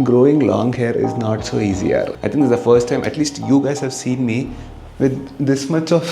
growing long hair is not so easy. I think this is the first time, at least you guys have seen me with this much of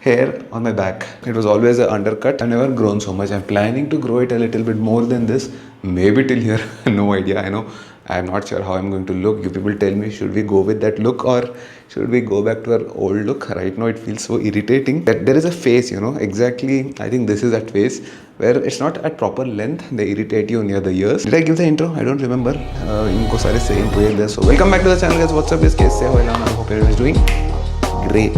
hair on my back. It was always an undercut. I've never grown so much. I'm planning to grow it a little bit more than this, maybe till here. No idea. I know I'm not sure how I'm going to look. You people tell me, should we go with that look or should we go back to our old look? Right now it feels so irritating that there is a phase, exactly. I think this is that phase where it's not at proper length. They irritate you near the ears. Did I give the intro? I don't remember. Inko sare same way there. So welcome back to the channel guys. What's up guys? Kaise ho? I hope everyone is doing great.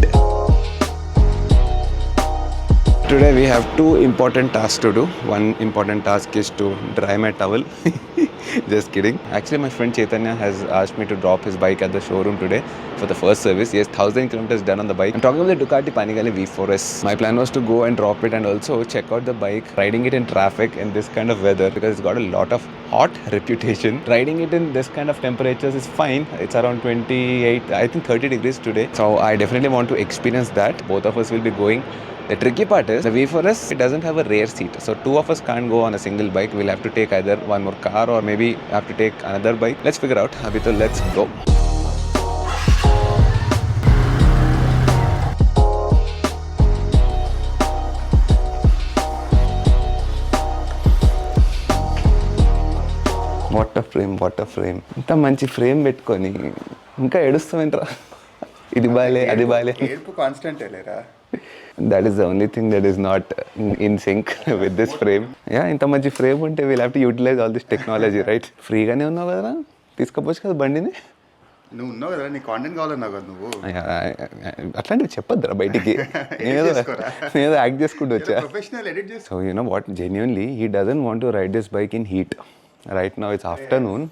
Today we have two important tasks to do. One important task is to dry my towel. Just kidding. Actually, my friend Chaitanya has asked me to drop his bike at the showroom today for the first service. He has 1000 kilometers done on the bike. I'm talking about the Ducati PANIGALE V4S. My plan was to go and drop it and also check out the bike, riding it in traffic in this kind of weather because it's got a lot of hot reputation. Riding it in this kind of temperatures is fine. It's around 28, I think 30 degrees today. So I definitely want to experience that. Both of us will be going. The tricky part is the V4S, it doesn't have a rear seat. So two of us can't go on a single bike. We'll have to take either one more car or maybe have to take another bike. Let's figure out. Abhi let's go. What a frame, what a frame. ఇంత మంచి frame పెట్టుకొని ఇంకా ఏడుస్తామేంట్రా ఇది బాలే అది బాలే ఏడుపు constant లేరా. That is the only thing that is not in sync with this frame. Yeah, ఇంత మంచి ఫ్రేమ్ ఉంటే we'll have to utilize all this technology, right? ఫ్రీగానే ఉన్నావు కదరా, తీసుకపోవచ్చు కదా బండిని. నువ్వు ఉన్నావు కదా, నీ కాంటెంట్ కావాలన్నావు కదా నువ్వు. అట్లాంటివి చెప్పొద్దురా బయటికి. నేను యాక్ట్ చేసుకుంటూ వచ్చా. ప్రొఫెషనల్ ఎడిట్ చేస్తా. So you know what, genuinely he doesn't want to ride this bike in heat. Right now it's afternoon.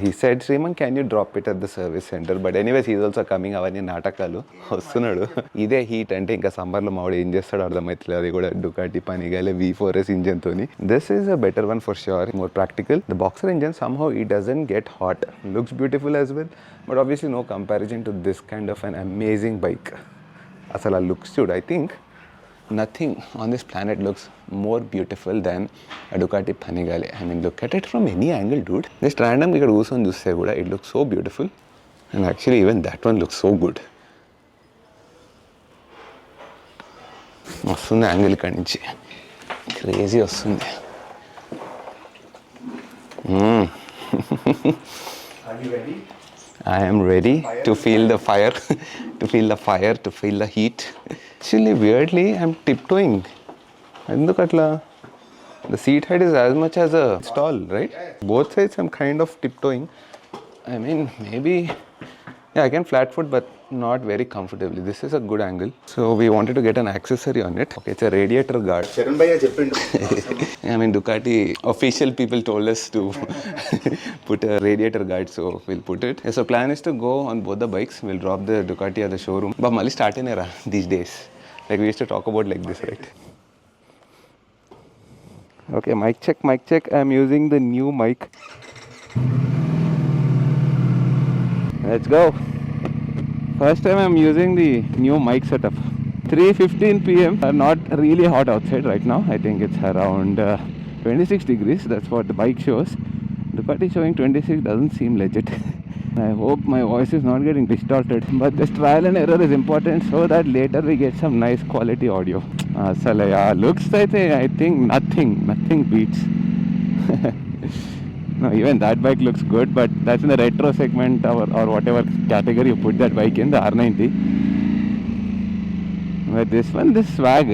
He said, Sriman, can you drop it at the service center? But anyways, he's also coming. అవన్నీ నాటకాలు వస్తున్నాడు. ఇదే heat అంటే ఇంకా సమ్మర్లో మావాడు ఏం చేస్తాడు అర్థమవుతుంది. అది కూడా డుకాటి పనిగాలే V4S ఇంజన్ తోని. This is a better one for sure, more practical. The boxer engine somehow it doesn't get hot. Looks beautiful as well, but obviously no comparison to this kind of an amazing bike. అసలు ఆ looks చూడు. I think nothing on this planet looks more beautiful than a Ducati PANIGALE. I mean, look at it from any angle, dude. Just random ikkada కూర్చొని చూస్తే కూడా it looks so beautiful. And actually even that one looks so good. వస్తుంది angle ఇక్కడి నుంచి, crazy వస్తుంది. Are you ready? I am ready to feel the fire, to feel the fire, to feel the heat. Actually, weirdly, I'm tiptoeing. ఎందుకు అట్లా? The seat height is as much as a stall, right? Both sides I'm kind of tiptoeing. I mean, maybe, yeah, I can flat foot, but not very comfortably. This is a good angle. So we wanted to get an accessory on it. Okay, it's a radiator guard. Sharan bhaiya చెప్పిండు. I mean, Ducati official people told us to put a radiator guard, so we'll put it. Yeah, so plan is to go on both the bikes. We'll drop the Ducati at the showroom. But mali start in era these days. Like we used to talk about like this, right? Okay, mic check, mic check. I'm using the new mic. Let's go. First time I'm using the new mic setup. 3:15 p.m. Not really hot outside right now. I think it's around 26 degrees. That's what the bike shows. Ducati showing 26 doesn't seem legit. I hope my voice is not getting distorted. But this trial and error is important so that later we get some nice quality audio. Looks I think nothing beats. No, even that bike looks good, but that's in the retro segment or whatever category you put that bike in, the R90. But this one, this swag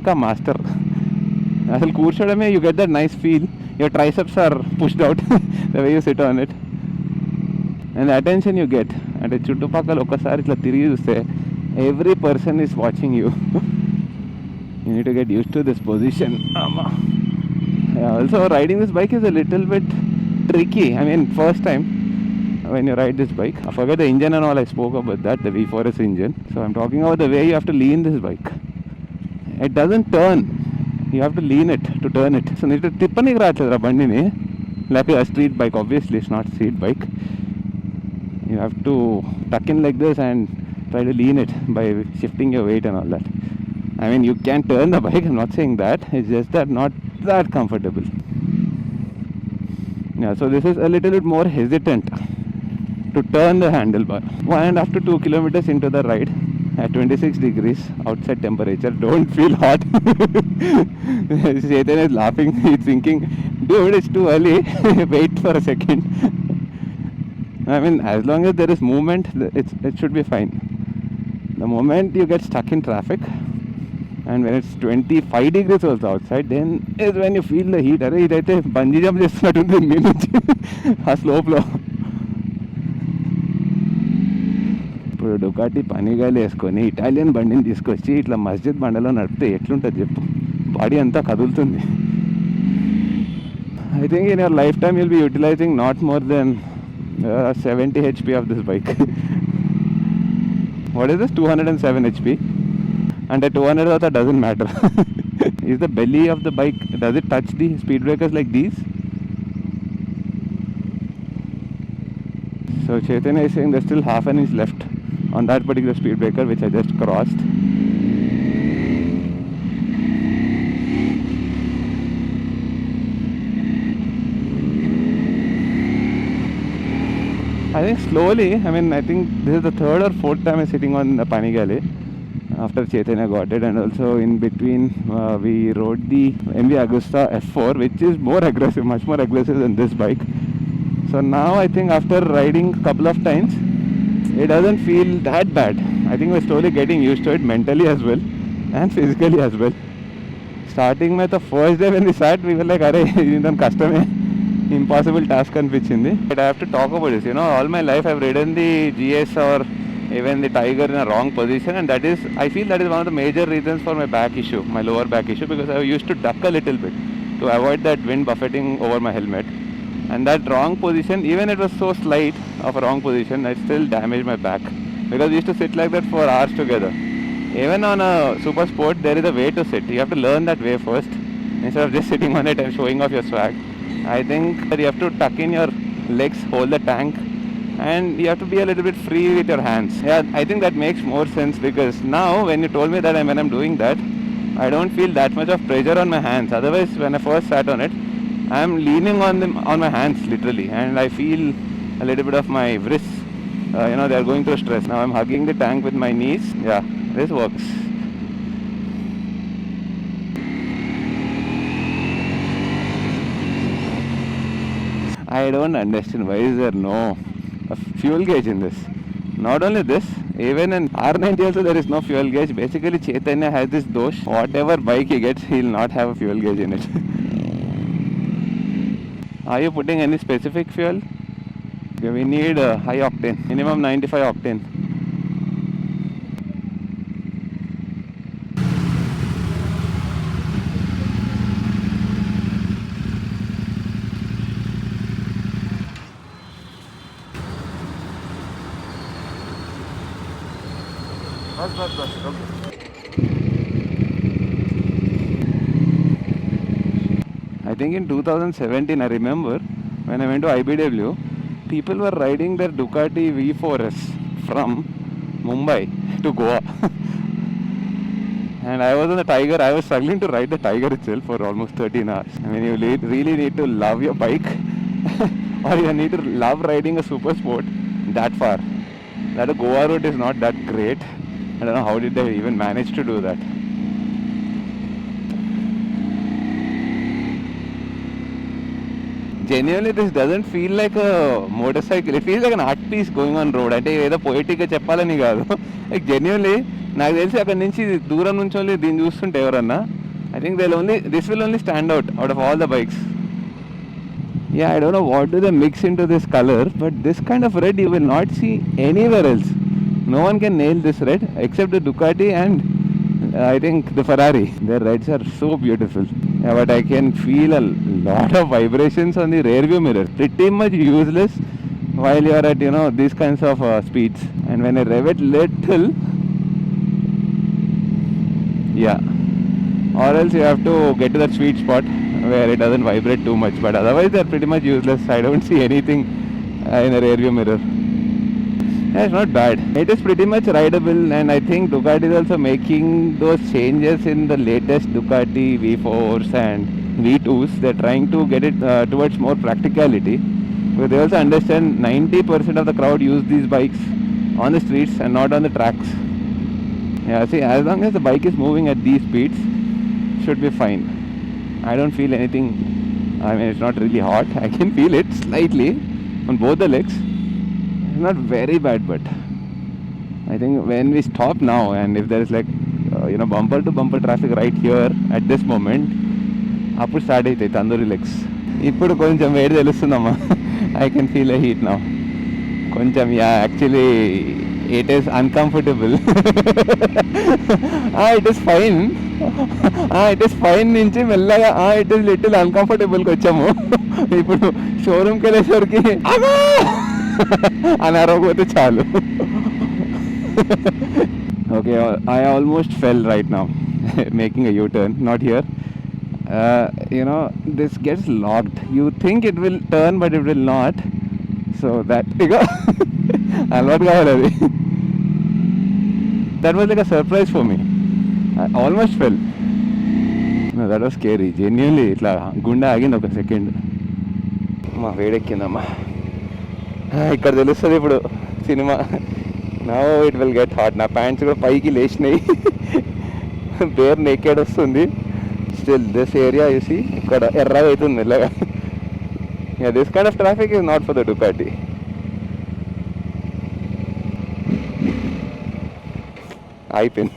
ka master. Asal కూర్చోడమే, you get that nice feel. Your triceps are pushed out the way you sit on it. And the attention you get. అంటే చుట్టుపక్కల ఒకసారి ఇట్లా తిరిగి చూస్తే every person is watching you. You need to get used to this position. Also, riding this bike is a little bit tricky. I mean, first time when you ride this bike, I forget the engine and all. I spoke about that, the V4S engine. So I'm talking about the way you have to lean this bike. It doesn't turn. You have to lean it to turn it. So need to tippanik raatledra bandini like a street bike. Obviously it's not street bike. You have to tuck in like this and try to lean it by shifting your weight and all that. I mean, you can turn the bike, I'm not saying that. It's just that not that comfortable. Yeah, so this is a little bit more hesitant to turn the handlebar. 1.5 to 2 kilometers into the ride at 26 degrees outside temperature. Don't feel hot. Chetan is laughing. He's thinking, dude, it's too early. Wait for a second. I mean, as long as there is movement, it should be fine. The moment you get stuck in traffic, and when it's 25 degrees also outside, then is when you feel the heat. Arey, idaithe bungee jump చేస్తున్నట్టుంది మీ నుంచి ఆ స్లోప్లో. ఇప్పుడు Ducati పనిగాలు వేసుకొని Italian బండిని తీసుకొచ్చి ఇట్లా మస్జిద్ బండలో నడిపితే ఎట్లుంటుంది చెప్పు. బాడీ అంతా కదులుతుంది. I think in your lifetime you'll be utilizing not more than 70 HP of this bike. What is this? 207 HP. And at 200 also doesn't matter. Is the belly of the bike, does it touch the speed breakers like these? So Chaitanya is saying there's still half an inch left on that particular speed breaker which I just crossed. I think slowly, I think this is the third or fourth time I'm sitting on the Panigale after Chaitanya got it, and also in between we rode the MV Agusta F4, which is more aggressive, much more aggressive than this bike. So now I think after riding a couple of times, it doesn't feel that bad. I think we're slowly getting used to it mentally as well and physically as well. Starting with the first day when we sat, we were like, "Arey, this is custom." Impossible task అనిపించింది. But I have to talk about this. All my life I've ridden the GS or even the Tiger in a wrong position, and I feel that is one of the major reasons for my back issue, my lower back issue, because I used to duck a little bit to avoid that wind buffeting over my helmet. And that wrong position, even it was so slight of a wrong position, it still damaged my back, because we used to sit like that for hours together. Even on a super sport, there is a way to sit. You have to learn that way first, instead of just sitting on it and showing off your swag. I think that you have to tuck in your legs, hold the tank, and you have to be a little bit free with your hands. Yeah, I think that makes more sense, because now when you told me that when I'm doing that, I don't feel that much of pressure on my hands. Otherwise, when I first sat on it, I'm leaning on my hands literally, and I feel a little bit of my wrists. They are going through stress. Now I'm hugging the tank with my knees. Yeah, this works. I don't understand why is there no fuel gauge in this. Not only this, even in R90 also there is no fuel gauge. Basically Chaitanya has this dosh. Whatever bike he gets, he'll not have a fuel gauge in it. Are you putting any specific fuel? Okay, we need a high octane, minimum 95 octane. I think in 2017, I remember when I went to IBW, people were riding their Ducati V4S from Mumbai to Goa. And I was on the Tiger. I was struggling to ride the Tiger itself for almost 13 hours. You really need to love your bike or you need to love riding a super sport that far. That Goa route is not that great. I don't know how did they even manage to do that. Genuinely, this doesn't feel like a motorcycle. It feels like an art piece going on road. అంటే ఏదో poetic గా చెప్పాలని కాదు. Like genuinely, నాకు తెలిసి అక్కడ నుంచి దూరం నుంచి దీన్ని చూస్తుంటే ఎవరన్నా, I think this will only stand out of all the bikes. Yeah, I don't know what do they mix into this color, but this kind of red you will not see anywhere else. No one can nail this red except the Ducati and I think the Ferrari. Their reds are so beautiful. Yeah, but I can feel a lot of vibrations on the rear view mirror. Pretty much useless while you are at these kinds of speeds. And when I rev it little, yeah, or else you have to get to that sweet spot where it doesn't vibrate too much. But otherwise they are pretty much useless. I don't see anything in a rear view mirror. Yeah, it's not bad. It is pretty much rideable, and I think Ducati is also making those changes in the latest Ducati V4s and V2s. They're trying to get it towards more practicality. But they also understand 90% of the crowd use these bikes on the streets and not on the tracks. Yeah, see, as long as the bike is moving at these speeds, should be fine. I don't feel anything. I mean, it's not really hot. I can feel it slightly on both the legs. It's not very bad, but I think when we stop now and if there is like bumper to bumper traffic right here at this moment, అప్పుడు start అవుతాయి tandoori legs. ఇప్పుడు కొంచెం వేడి తెలుస్తుందమ్మా. I can feel a heat now. కొంచెం actually it is uncomfortable. It is fine. It is fine నుంచి మెల్లగా it is little అన్కంఫర్టబుల్కి వచ్చాము. ఇప్పుడు షోరూమ్కి వెళ్ళేసరికి అని అరవకపోతే చాలు. Okay, I almost fell right now making a U-turn. Not here. This gets locked. You think it will turn, but it will not. So that alot kavaladi. That was like a surprise for me. I almost fell. No, that was scary. Genuinely, itla gunda agindi oka second. Ma vedekindamma. ఇక్కడ తెలుస్తుంది ఇప్పుడు cinema. Now it will get hot. నా pants కూడా పైకి లేచినాయి. Bear naked వస్తుంది. Still this area you see ఇక్కడ ఎర్రగా అవుతుంది మెల్లగా. This kind of traffic is not for the Ducati. I pin.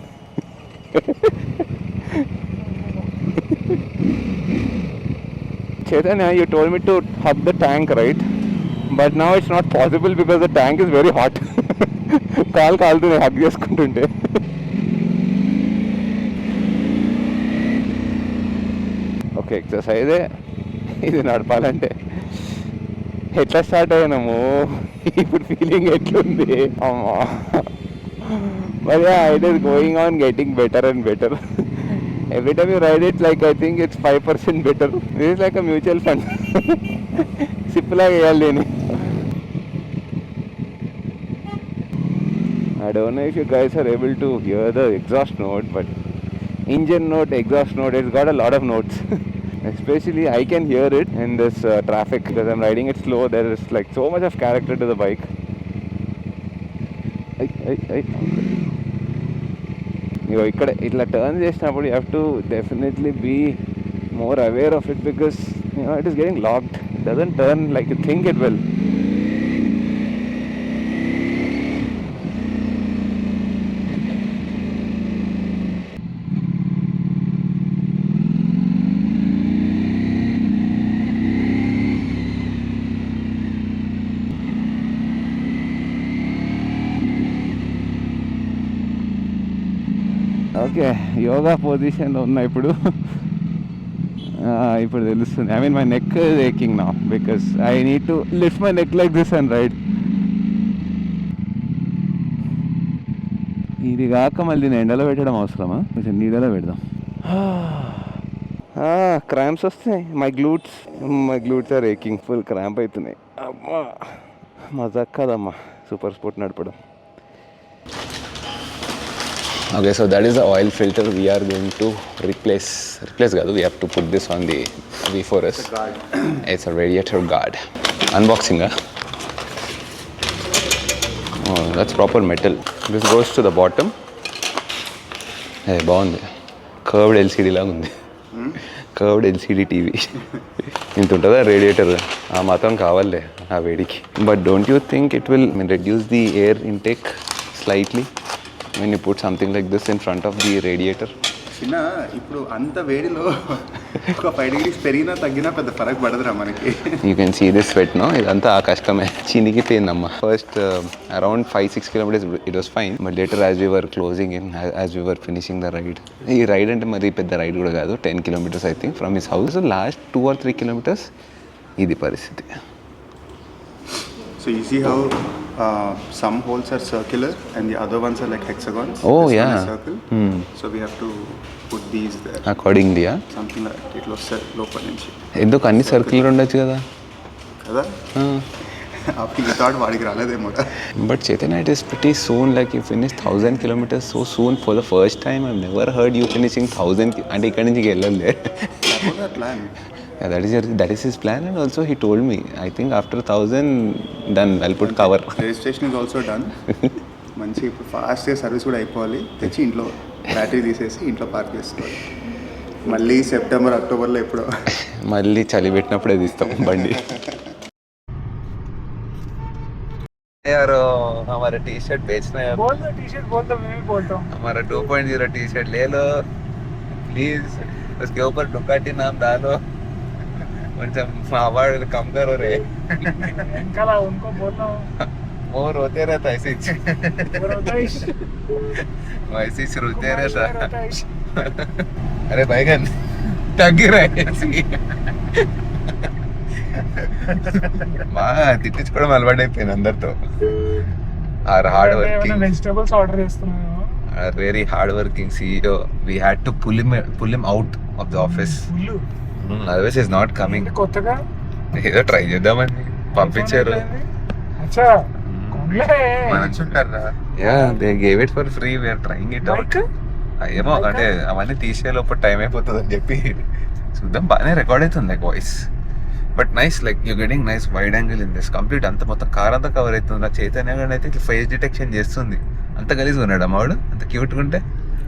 Chaitanya, you told me to hug the tank, right? But now it's not possible because the tank is very hot. కాలు కాలుతున్నాయి hug చేసుకుంటుంటే. Okay, ఎక్సర్సైజే ఇది నడపాలంటే. ఎట్లా start అయినాము, ఇప్పుడు feeling ఎట్లుంది అమ్మా. But it is going on getting better and better. Every time you ride it like I think it's 5% better. This is like a mutual fund. సిప్లాగా వేయాలి నేను. I don't know if you guys are able to hear the exhaust note, but engine note, exhaust note, it's got a lot of notes. Especially I can hear it in this traffic because I'm riding it slow. There is like so much of character to the bike. ఇక్కడ ఇట్లా turn చేసినప్పుడు you have to definitely be more aware of it because it is getting locked. It doesn't turn like you think it will. Okay, yoga పొజిషన్లో ఉన్నా ఇప్పుడు. ఇప్పుడు తెలుస్తుంది. I mean my neck is aching now because I need to lift my neck like this and ride. ఇది కాక మళ్ళీ నేను ఎండలో పెట్టడం అవసరమా? కొంచెం నీడలో పెడదాం. క్రాంప్స్ వస్తున్నాయి. My glutes are aching. Full cramp అవుతున్నాయి. అమ్మా మజాక్ కాదమ్మా సూపర్ స్పోర్ట్ నడపడం. Okay, so that is the oil filter we are going to replace kaadu. We have to put this on the V4S. It's a radiator guard. Unboxing. Oh, that's proper metal. This goes to the bottom. Hey, బాగుంది. Curved LCD లాగా ఉంది. Curved LCD TV. ఇంత ఉంటుందా radiator? ఆ మాత్రం కావాలే ఆ వేడికి. But don't you think it will reduce the air intake slightly when you put something like this in front of the radiator? చిన్న ఇప్పుడు అంత వేడిలో ఒక 5 degrees పెరిగినా తగ్గినా పెద్ద ఫరక్ పడదురా మనకి. You can see this sweat, no? ఇదంతా కష్టమే. చినిగిపోయిందమ్మా. First around 5-6 kilometers it was fine, but later as we were closing in, as we were finishing the ride, ఈ రైడ్ అంటే మరి పెద్ద రైడ్ కూడా కాదు, 10 kilometers I think from his house. So last 2 or 3 kilometers ఇది పరిస్థితి. So you see how some holes are circular and the other ones are like hexagons. Oh, this yeah. one is circle. So we have to put these there. Accordingly, something like it was set లోపల నుంచి. ఎందుకు అన్ని circle ఉండొచ్చు కదా? కదా? అప్పుడు thought వాడికి రాలేదేమో. But Chaitanya, it is pretty soon, like you finish 1000 kilometers so soon for the first time. I've never heard you finishing 1000 and ikkadi nunchi ellale. Plan. Yeah, that is his plan, and also he told me, I think after 1000 done, I'll put cover. Registration is also done. మంచి ఇప్పుడు ఫాస్ట్గా service కూడా అయిపోవాలి. తెచ్చి ఇంట్లో battery తీసేసి ఇంట్లో park చేసుకోవాలి. మళ్ళీ సెప్టెంబర్ అక్టోబర్లో ఎప్పుడో మళ్ళీ చలి పెట్టినప్పుడే తీస్తాం బండి. यार हमारे टी शर्ट बेचना है. बोल दो टी शर्ट बोल दो, मैं भी बोलता हूँ. हमारा 2.0 टी शर्ट ले लो प्लीज. उसके ऊपर डुकाटी नाम डालो. కొంచెం अवार्ड कम करो रे. इनका उनको बोलना मोर होते रहता ऐसे वैसे ही रोते रहता. अरे बैगन तग्गी रहे బాగా తిట్టించుకోవడం అలవాటు అయిపోయింది అందరితో. Are hard working vegetables order చేస్తున్నాను. Are very hard working CEO. We had to pull him out of the office. Otherwise is not coming. కొత్తగా ఏదో ట్రై చేద్దామని పంపించారు. అచ్చా yeah they gave it for free. We are trying it out. ఏమో అంటే అవన్నీ తీసే లోపల టైం అయిపోతుంది అని చెప్పి చూద్దాం. బాగానే రికార్డ్ అవుతుంది like voice. But nice, like you getting nice wide angle in this. Complete అంత మొత్తం కార్ అంతా కవర్ అవుతుంది. నా చైతన్య గారు అయితే ఇట్లా ఫేస్ డిటెక్షన్ చేస్తుంది. అంత గలీజ్గా ఉన్నాడు అమ్మవాడు, అంత క్యూట్గా ఉంటే.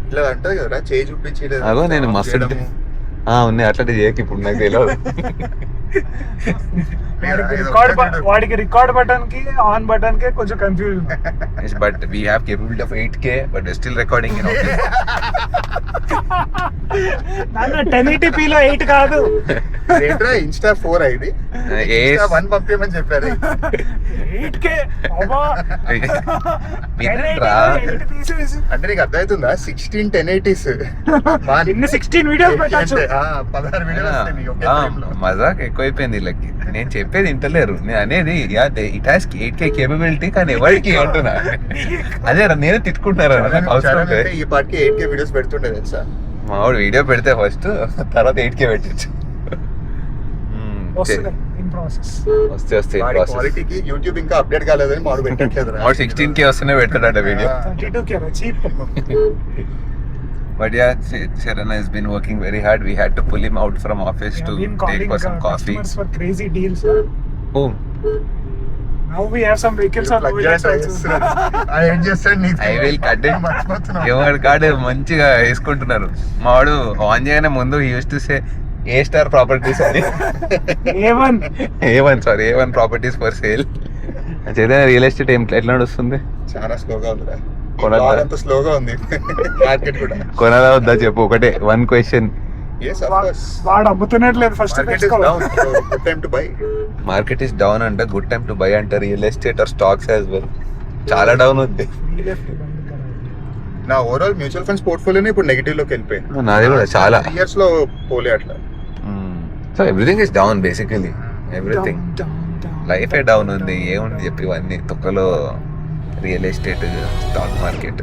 ఇట్లా అంటది కదా చేయి చూపించి. అగో నేను మస్తు ఉన్నాయి అట్లాంటి చేయకు ఇప్పుడు నాకు తెలియదు. వాడికి రికార్డ్ బటన్ కి ఆన్ బటన్ కి కొంచెం confusion. But we have capability of 8K but still recording in office. నాన్న 1080p లో 8 కాదు. ఇన్స్టా 4 ఐడి 1 పంపించమని చెప్పారు. 8K అంటే నీకు అర్థమవుతుందా? 16 1080s ఇన్ని 16 వీడియోస్ పెట్టచ్చు. 16 వీడియోస్. మజాక్ ఎక్కువైపోయింది వీళ్ళకి. నేను చెప్పేది ఇంటలేరు. నేను అనేది ఇట్ హాస్ 8K కేపబిలిటీ కానీ ఎవరికి అంటున్నా. అదే నేను తిట్టుకుంటున్నారు. ఈ పాటికి 8K వీడియోస్ పెడుతుండే తెలుసా. మా వాడు వీడియో పెడితే ఫస్ట్ తర్వాత 8K పెట్టచ్చు. వస్తే క్వాలిటీకి యూట్యూబ్ ఇంకా అప్డేట్ కాలేదని మాడు పెట్టట్లేదు. 16K వస్తేనే పెడతాడట video. 32K cheap. But yeah, Sharana has been working very hard. We had to pull him out from office to take for some coffee. For crazy deals. Oh. Now we have some vehicles on the way. I will cut it. ఎవరి card మంచిగా వేసుకుంటున్నారు. మా వాడు on చేయగానే ముందు use to say A-star properties అని. A1 properties for sale. అయితే real estate ఎట్లా నడుస్తుంది? చాలా స్లోగా ఉంది. కొనాలా స్లోగా ఉంది మార్కెట్ కూడా. కొనాలా వద్దా చెప్పు ఒకటే వన్ క్వశ్చన్. వాడు అమ్ముతున్నట్లేదు. First good time to buy. Market is down అంట, గుడ్ టైం టు బై అంట. Real estate or stocks as well చాలా డౌన్ ఉంది. నా ఓవరాల్ మ్యూచువల్ ఫండ్స్ పోర్ట్ఫోలియోనే ఇప్పుడు నెగిటివ్ లోకి వెళ్ళిపోయింది. నాది కూడా చాలా ఇయర్స్ లో పోలే అట్లా. So everything is down basically. Everything life A down ఉంది. ఏముంది చెప్పి ఇవన్నీ తొక్కలో రియల్ ఎస్టేట్, స్టాక్ మార్కెట్.